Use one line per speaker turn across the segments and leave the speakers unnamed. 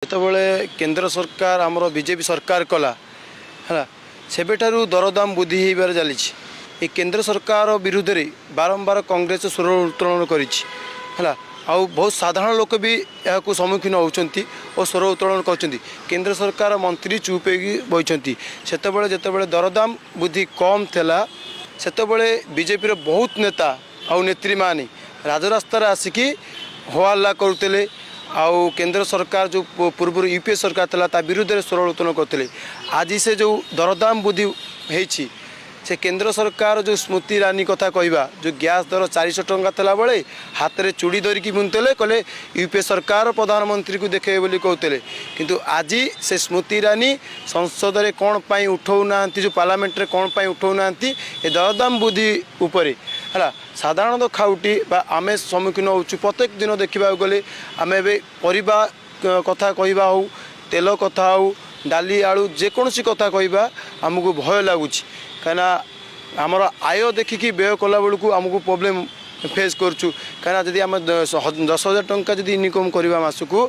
ଯେତେବେଳେ କେନ୍ଦ୍ର ସରକାର ଆମର ବିଜେପି ସରକାର କଲା ହେଲା ସେବେଠାରୁ ଦରଦାମ ବୃଦ୍ଧି ହେଇବାରେ ଚାଲିଛି। ଏ କେନ୍ଦ୍ର ସରକାର ବିରୁଦ୍ଧରେ ବାରମ୍ବାର କଂଗ୍ରେସ ସ୍ୱର ଉତ୍ତୋଳନ କରିଛି ହେଲା ଆଉ ବହୁତ ସାଧାରଣ ଲୋକ ବି ଏହାକୁ ସମ୍ମୁଖୀନ ହେଉଛନ୍ତି ଓ ସ୍ୱର ଉତ୍ତୋଳନ କରୁଛନ୍ତି। କେନ୍ଦ୍ର ସରକାର ମନ୍ତ୍ରୀ ଚୁପ୍ ହେଇକି ବସିଛନ୍ତି। ସେତେବେଳେ ଯେତେବେଳେ ଦରଦାମ ବୃଦ୍ଧି କମ୍ ଥିଲା ସେତେବେଳେ ବିଜେପିର ବହୁତ ନେତା ଆଉ ନେତ୍ରୀମାନେ ରାଜରାସ୍ତାରେ ଆସିକି ହୋହାଲ୍ଲା କରୁଥିଲେ ଆଉ କେନ୍ଦ୍ର ସରକାର जो पूर्व यूपीए सरकार था ता विरुद्ध में स्वर उत्तोलन करते। आज से जो दरदाम वृद्धि होती से केंद्र सरकार जो स्मृति ईरानी कथा कहवा जो गैस दर 400 टंका था बेले हाथ में चूड़ी धरिकी बुनते कहले यूपीए सरकार प्रधानमंत्री को देखे बोली कहते किंतु आज से स्मृति ईरानी संसद में कौन पाई उठाऊना जो पार्लियामेंट रे कौन पाई उठाऊना ये दरदाम वृद्धि उपरे है साधारणतः खाउटी आम सम्मुखीन हो प्रत्येक दिन देखा गले आम परिबा कथा कहवा हो तेल कथा हो डाली आलू जेकोसी कथा कहवा आमको भय लगुच कहीं आमर आय देखिकी व्यय कला बेलू आमको प्रोब्लेम फेस करूँ कहीं जदि आम 10,000 टंका जदि इनकम करवा मासकू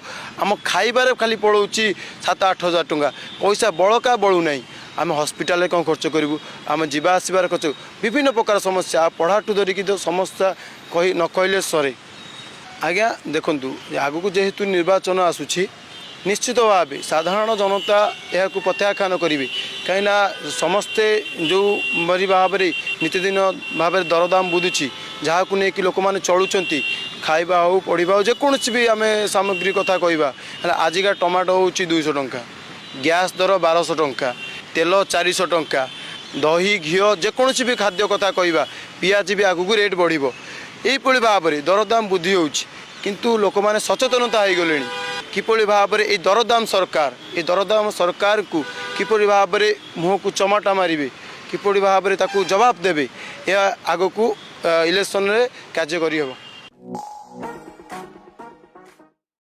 आम खाइबार खाली पड़ो 7-8 हज़ार टंका पैसा बड़का बड़ू ना आम हॉस्पिटल कौन खर्च करूँ आम जीवा आसबार खर्च विभिन्न प्रकार समस्या पढ़ाठू धरिकी जो समस्या कही न कहले सरे। आज्ञा देखु आगू जेहेतु निर्वाचन आसूची निश्चित भाव साधारण जनता यह प्रत्याख्यान करेंगे कहीं समस्ते जो बड़ी भाव में नीतिदिन भाव में दरदाम बुद्धि जहाँ को लेकिन लोक मैंने चलुंट खाइबा हो पढ़ा हो जेकोसी भी आम सामग्री कथा कहवा आजिका टमाटो हूँ 200 टंका गैस दर 1200 टंका तेल 400 टंका दही घी जेकोसी भी खाद्य कथा कहवा पियाज भी आगू रेट बढ़ो यहीपरि भाव में दरदाम वृद्धि होउछि किंतु लोक मैंने सचेतनता हो गले किपरि भाव में दरदाम सरकार को किपरि भाव में मुँह को चमाटा मारे किपरि भाव में जवाब देवे यह आग को इलेक्शन रे कार्य करी हबो।